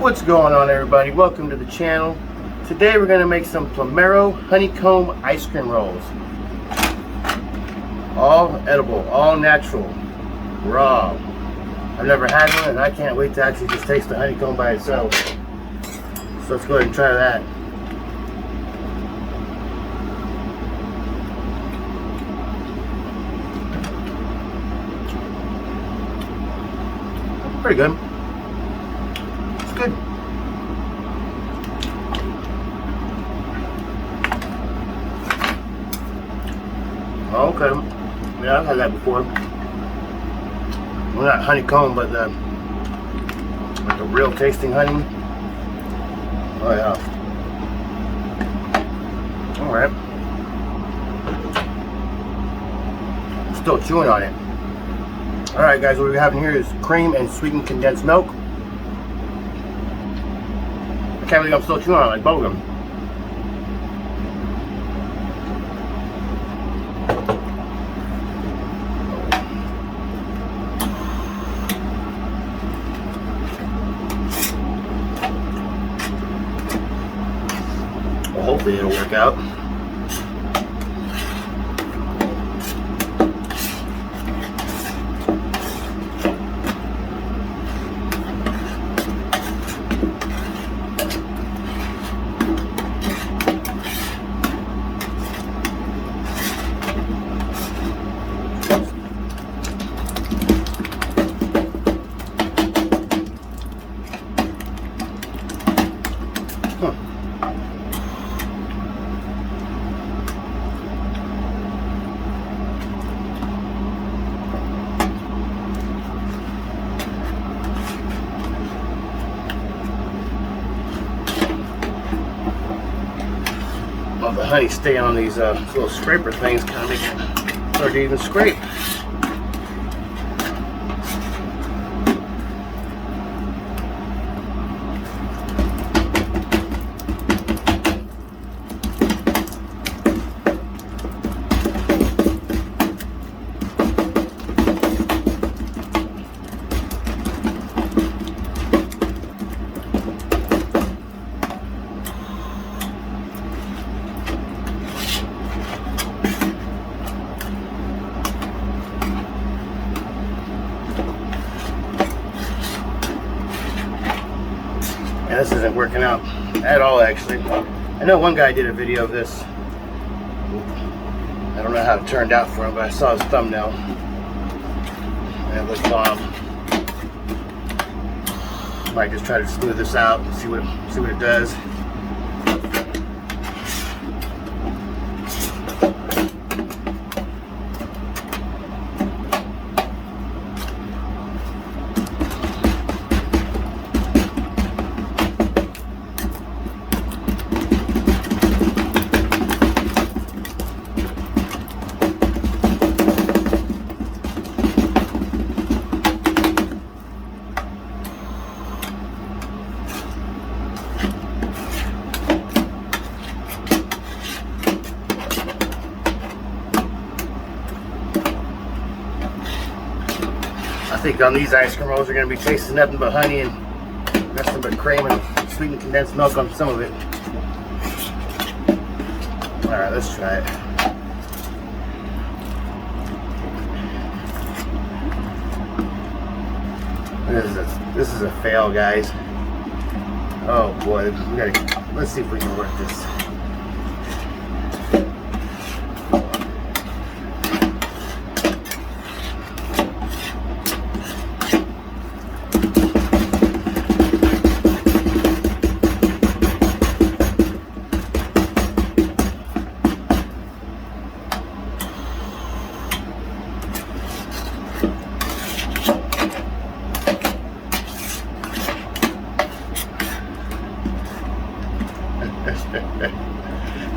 What's going on, everybody? Welcome to the channel. Today we're going to make some Palermo Honeycomb ice cream rolls. All edible, all natural, raw. I've never had one and I can't wait to actually just taste the honeycomb by itself. So let's go ahead and try that. Pretty good. It's good. Oh, okay. Yeah, I've had that before. Well, not honeycomb, but the real tasting honey. Oh yeah. All right. I'm still chewing on it. All right, guys. What we have in here is cream and sweetened condensed milk. I can't believe I'm still chewing on it like bubblegum. Well, hopefully it'll work out. Well, the honey staying on these little scraper things kind of make it hard to even scrape. Yeah, this isn't working out at all, actually. I know one guy did a video of this. I don't know how it turned out for him, but I saw his thumbnail. And it looked bomb. Might just try to smooth this out and see what it does. I think on these ice cream rolls, you're going to be tasting nothing but honey and nothing but cream and sweetened condensed milk on some of it. Alright, let's try it. This is a fail, guys. Oh boy, let's see if we can work this.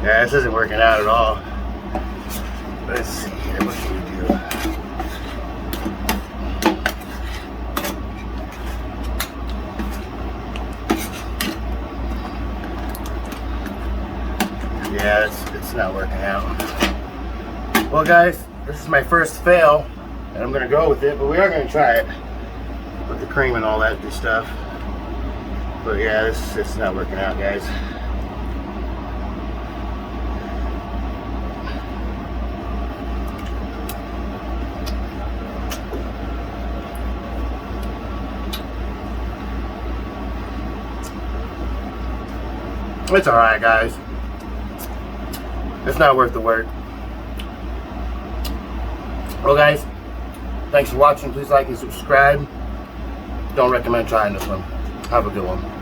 Yeah, this isn't working out at all. Let's see here, what can we do? Yeah, it's not working out. Well, guys, this is my first fail, and I'm gonna go with it, but we are gonna try it with the cream and all that good stuff. But yeah, it's not working out, guys. It's alright, guys. It's not worth the work. Well, guys, thanks for watching. Please like and subscribe. Don't recommend trying this one. Have a good one.